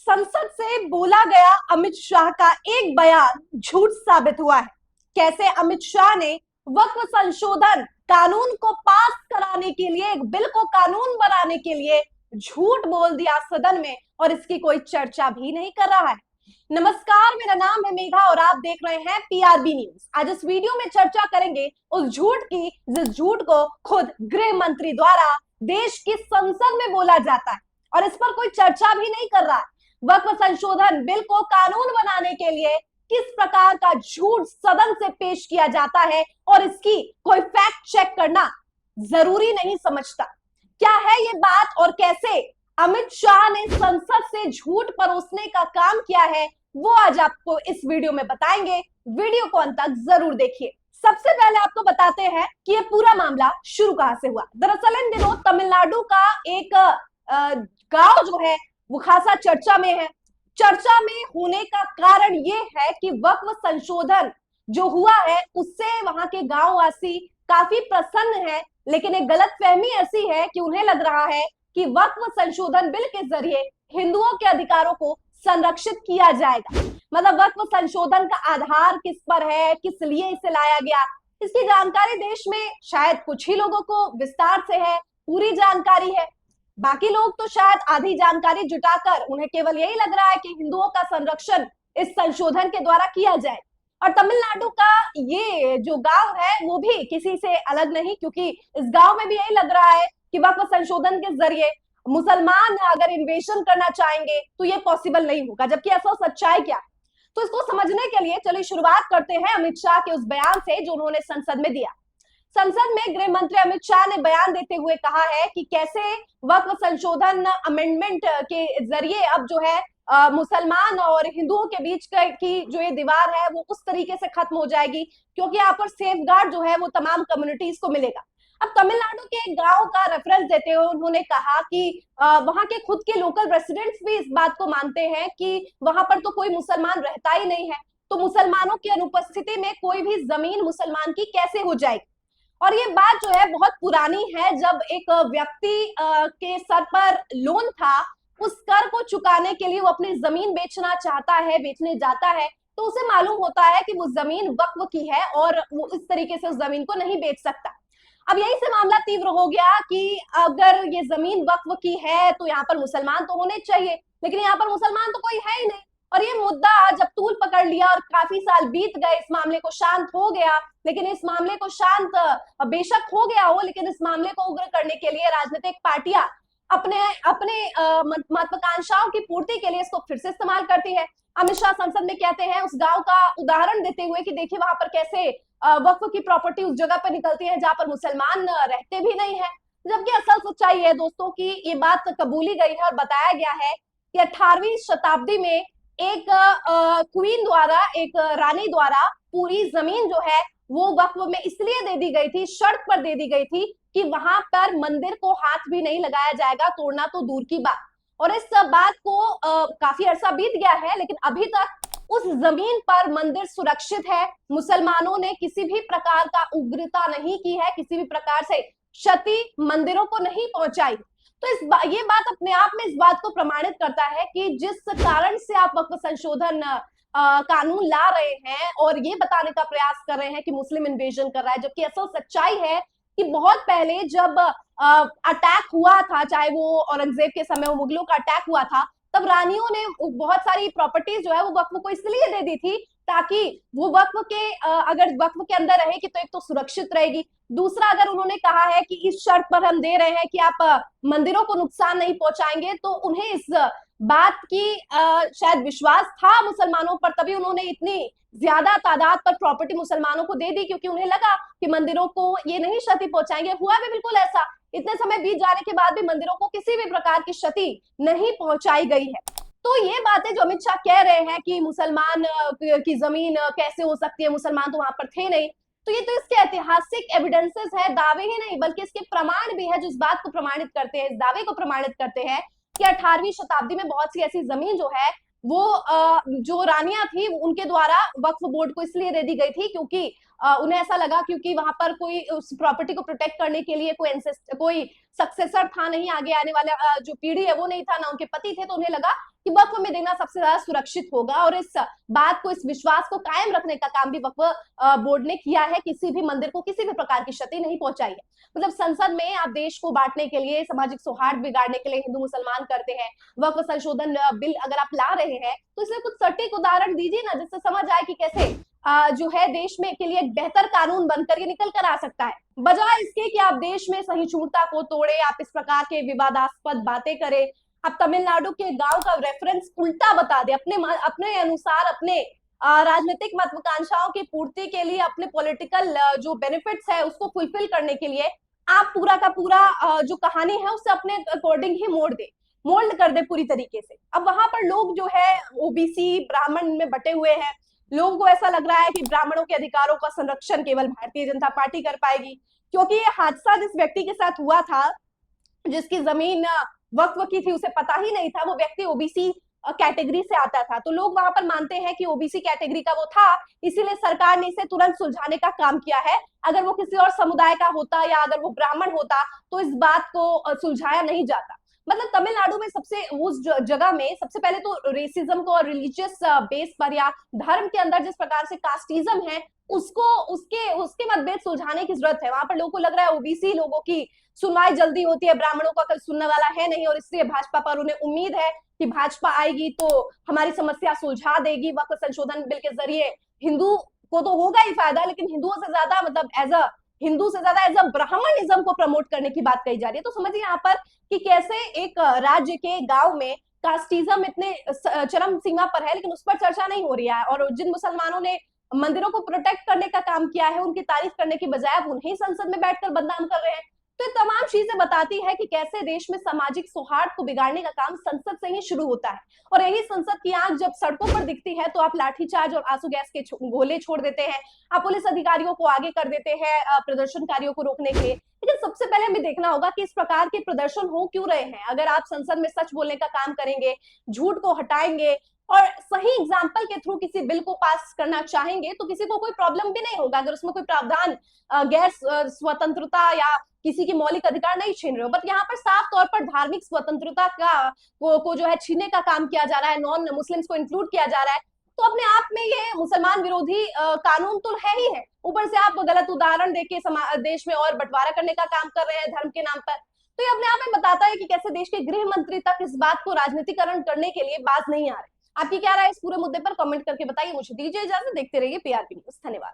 संसद से बोला गया अमित शाह का एक बयान झूठ साबित हुआ है। कैसे अमित शाह ने वक्फ संशोधन कानून को पास कराने के लिए, एक बिल को कानून बनाने के लिए झूठ बोल दिया सदन में, और इसकी कोई चर्चा भी नहीं कर रहा है। नमस्कार, मेरा नाम है मेघा और आप देख रहे हैं पीआरबी न्यूज। आज इस वीडियो में चर्चा करेंगे उस झूठ की जिस झूठ को खुद गृह मंत्री द्वारा देश की संसद में बोला जाता है और इस पर कोई चर्चा भी नहीं कर रहा है। वक्फ संशोधन बिल को कानून बनाने के लिए किस प्रकार का झूठ सदन से पेश किया जाता है और इसकी कोई फैक्ट चेक करना जरूरी नहीं समझता। क्या है ये बात और कैसे अमित शाह ने संसद से झूठ परोसने का काम किया है, वो आज आपको इस वीडियो में बताएंगे। वीडियो को अंत तक जरूर देखिए। सबसे पहले आपको बताते हैं कि ये पूरा मामला शुरू कहां से हुआ। दरअसल इन दिनों तमिलनाडु का एक गांव जो है वो खासा चर्चा में है। चर्चा में होने का कारण ये है कि वक्फ संशोधन जो हुआ है उससे वहां के गांववासी काफी प्रसन्न है, लेकिन एक गलतफहमी ऐसी है कि उन्हें लग रहा है कि वक्फ संशोधन बिल के जरिए हिंदुओं के अधिकारों को संरक्षित किया जाएगा। मतलब वक्फ संशोधन का आधार किस पर है, किस लिए इसे लाया गया, इसकी जानकारी देश में शायद कुछ ही लोगों को विस्तार से है, पूरी जानकारी है। बाकी लोग तो शायद आधी जानकारी जुटाकर उन्हें केवल यही लग रहा है कि हिंदुओं का संरक्षण इस संशोधन के द्वारा किया जाए। और तमिलनाडु का ये जो गांव है वो भी किसी से अलग नहीं, क्योंकि इस गांव में भी यही लग रहा है कि वक्फ संशोधन के जरिए मुसलमान अगर इन्वेशन करना चाहेंगे तो ये पॉसिबल नहीं होगा, जबकि ऐसा सच्चाई क्या है। तो इसको समझने के लिए चलिए शुरुआत करते हैं अमित शाह के उस बयान से जो उन्होंने संसद में दिया। संसद में गृह मंत्री अमित शाह ने बयान देते हुए कहा है कि कैसे वक्फ संशोधन अमेंडमेंट के जरिए अब जो है मुसलमान और हिंदुओं के बीच की जो ये दीवार है वो उस तरीके से खत्म हो जाएगी, क्योंकि यहाँ पर सेफ गार्ड जो है वो तमाम कम्युनिटीज को मिलेगा। अब तमिलनाडु के एक गांव का रेफरेंस देते हुए उन्होंने कहा कि वहां के खुद के लोकल रेसिडेंट्स भी इस बात को मानते हैं कि वहां पर तो कोई मुसलमान रहता ही नहीं है, तो मुसलमानों की अनुपस्थिति में कोई भी जमीन मुसलमान की कैसे हो जाएगी। और ये बात जो है बहुत पुरानी है। जब एक व्यक्ति के सर पर लोन था, उस कर को चुकाने के लिए वो अपनी जमीन बेचना चाहता है, बेचने जाता है, तो उसे मालूम होता है कि वो जमीन वक्फ की है और वो इस तरीके से उस जमीन को नहीं बेच सकता। अब यही से मामला तीव्र हो गया कि अगर ये जमीन वक्फ की है तो यहाँ पर मुसलमान तो होने चाहिए, लेकिन यहाँ पर मुसलमान तो कोई है ही नहीं। और ये मुद्दा जब तूल पकड़ लिया और काफी साल बीत गए, इस मामले को शांत हो गया, लेकिन इस मामले को शांत बेशक हो गया हो, लेकिन इस मामले को उग्र करने के लिए राजनीतिक पार्टियां अपने अपने महत्वाकांक्षाओं की पूर्ति के लिए इसको फिर से इस्तेमाल करती है। अमित शाह संसद में कहते हैं उस गांव का उदाहरण देते हुए कि देखिए वहां पर कैसे वक्फ की प्रॉपर्टी उस जगह पर निकलती है जहां पर मुसलमान रहते भी नहीं है। जबकि असल सच्चाई है दोस्तों की ये बात कबूली गई है और बताया गया है कि 18वीं शताब्दी में एक क्वीन द्वारा, एक रानी द्वारा पूरी जमीन जो है वो वक्फ में इसलिए दे दी गई थी, शर्त पर दे दी गई थी कि वहां पर मंदिर को हाथ भी नहीं लगाया जाएगा, तोड़ना तो दूर की बात। और इस बात को काफी अरसा बीत गया है, लेकिन अभी तक उस जमीन पर मंदिर सुरक्षित है। मुसलमानों ने किसी भी प्रकार का उग्रता नहीं की है, किसी भी प्रकार से क्षति मंदिरों को नहीं पहुंचाई। तो ये बात अपने आप में इस बात को प्रमाणित करता है कि जिस कारण से आप वक्फ संशोधन कानून ला रहे हैं और ये बताने का प्रयास कर रहे हैं कि मुस्लिम इन्वेजन कर रहा है, जबकि असल सच्चाई है कि बहुत पहले जब अटैक हुआ था, चाहे वो औरंगजेब के समय वो मुगलों का अटैक हुआ था, तब रानियों ने बहुत सारी प्रॉपर्टीज जो है वो वक्फ को इसलिए दे दी थी ताकि वो वक्फ के अगर वक्फ के अंदर रहेगी तो एक तो सुरक्षित रहेगी, दूसरा अगर उन्होंने कहा है कि इस शर्त पर हम दे रहे हैं कि आप मंदिरों को नुकसान नहीं पहुंचाएंगे, तो उन्हें इस बात की शायद विश्वास था मुसलमानों पर, तभी उन्होंने इतनी ज्यादा तादाद पर प्रॉपर्टी मुसलमानों को दे दी, क्योंकि उन्हें लगा कि मंदिरों को ये नहीं क्षति पहुंचाएंगे। हुआ भी बिल्कुल ऐसा, इतने समय बीत जाने के बाद भी मंदिरों को किसी भी प्रकार की क्षति नहीं पहुंचाई गई है। तो ये बातें जो अमित शाह कह रहे हैं कि मुसलमान की जमीन कैसे हो सकती है, मुसलमान तो वहां पर थे नहीं, तो ये तो इसके ऐतिहासिक एविडेंसेस है, दावे ही नहीं बल्कि इसके प्रमाण भी है जो इस बात को प्रमाणित करते हैं, इस दावे को प्रमाणित करते हैं कि 18वीं शताब्दी में बहुत सी ऐसी जमीन जो है वो जो रानियां थी उनके द्वारा वक्फ बोर्ड को इसलिए दे दी गई थी क्योंकि उन्हें ऐसा लगा क्योंकि वहां पर कोई उस प्रॉपर्टी को प्रोटेक्ट करने के लिए कोई सक्सेसर था नहीं, आगे आने वाला जो पीढ़ी है वो नहीं था, ना उनके पति थे, तो उन्हें लगा कि वक्फ में देना सबसे ज्यादा सुरक्षित होगा। और इस बात को, इस विश्वास को कायम रखने का काम भी वक्फ बोर्ड ने किया है, किसी भी मंदिर को किसी भी प्रकार की क्षति नहीं पहुंचाई है। मतलब संसद में आप देश को बांटने के लिए, सामाजिक सौहार्द बिगाड़ने के लिए हिंदू मुसलमान करते हैं, वक्फ संशोधन बिल अगर आप ला रहे हैं तो इसमें कुछ सटीक उदाहरण दीजिए ना, जिससे समझ आए कि कैसे जो है देश में के लिए एक बेहतर कानून बनकर ये निकल कर आ सकता है, बजाय इसके कि आप देश में सहिष्णुता को तोड़े, आप इस प्रकार के विवादास्पद बातें करें, आप तमिलनाडु के गांव का रेफरेंस उल्टा बता दे, अपने अनुसार, अपने राजनीतिक महत्वाकांक्षाओं की पूर्ति के लिए, अपने पॉलिटिकल जो बेनिफिट्स है उसको फुलफिल करने के लिए आप पूरा का पूरा जो कहानी है उसे अपने अकॉर्डिंग ही मोल्ड कर दे पूरी तरीके से। अब वहां पर लोग जो है ओबीसी ब्राह्मण में बटे हुए हैं, लोगों को ऐसा लग रहा है कि ब्राह्मणों के अधिकारों का संरक्षण केवल भारतीय जनता पार्टी कर पाएगी, क्योंकि ये हादसा जिस व्यक्ति के साथ हुआ था, जिसकी जमीन वक्फ की थी, उसे पता ही नहीं था, वो व्यक्ति ओबीसी कैटेगरी से आता था, तो लोग वहां पर मानते हैं कि ओबीसी कैटेगरी का वो था, इसीलिए सरकार ने इसे तुरंत सुलझाने का काम किया है। अगर वो किसी और समुदाय का होता या अगर वो ब्राह्मण होता तो इस बात को सुलझाया नहीं जाता। मतलब तमिलनाडु में सबसे उस जगह में सबसे पहले तो रेसिज्म को और रिलीजियस बेस पर या धर्म के अंदर जिस प्रकार से कास्टिज्म है उसको उसके उसके मतभेद सुलझाने की जरूरत है। वहां पर लोगों को लग रहा है ओबीसी लोगों की सुनवाई जल्दी होती है, ब्राह्मणों का कल सुनने वाला है नहीं, और इसलिए भाजपा पर उन्हें उम्मीद है कि भाजपा आएगी तो हमारी समस्या सुलझा देगी। वक्फ संशोधन बिल के जरिए हिंदू को तो होगा ही फायदा, लेकिन हिंदुओं से ज्यादा, मतलब हिंदू से ज्यादा एज अ ब्राह्मणिज्म को प्रमोट करने की बात कही जा रही है। तो समझिए यहाँ पर कि कैसे एक राज्य के गांव में कास्टिज्म इतने चरम सीमा पर है, लेकिन उस पर चर्चा नहीं हो रही है। और जिन मुसलमानों ने मंदिरों को प्रोटेक्ट करने का काम किया है, उनकी तारीफ करने की बजाय आप उन्हें संसद में बैठकर बदनाम कर रहे हैं। तो ये तमाम चीजें बताती है कि कैसे देश में सामाजिक सौहार्द को बिगाड़ने का काम संसद से ही शुरू होता है। और यही संसद की आंख जब सड़कों पर दिखती है तो आप लाठीचार्ज और आंसू गैस के गोले छोड़ देते हैं, आप पुलिस अधिकारियों को आगे कर देते हैं प्रदर्शनकारियों को रोकने के लिए। लेकिन सबसे पहले हमें देखना होगा कि इस प्रकार के प्रदर्शन हो क्यों रहे हैं। अगर आप संसद में सच बोलने का काम करेंगे, झूठ को हटाएंगे और सही एग्जाम्पल के थ्रू किसी बिल को पास करना चाहेंगे तो किसी को कोई प्रॉब्लम भी नहीं होगा, अगर उसमें कोई प्रावधान गैर स्वतंत्रता या किसी की मौलिक अधिकार नहीं छीन रहे हो। बट यहाँ पर साफ तौर पर धार्मिक स्वतंत्रता को जो है छीनने का काम किया जा रहा है, नॉन मुस्लिम्स को इंक्लूड किया जा रहा है। तो अपने आप में ये मुसलमान विरोधी कानून तो है ही है, ऊपर से आप गलत उदाहरण देके देश में और बंटवारा करने का काम कर रहे हैं धर्म के नाम पर। तो ये अपने आप में बताता है कि कैसे देश के गृह मंत्री तक इस बात को राजनीतिकरण करने के लिए बाज नहीं आ रहे। आपकी क्या राय इस पूरे मुद्दे पर कमेंट करके बताइए। मुझे दीजिए इजाजत, देखते रहिए पीआरपी न्यूज़। धन्यवाद।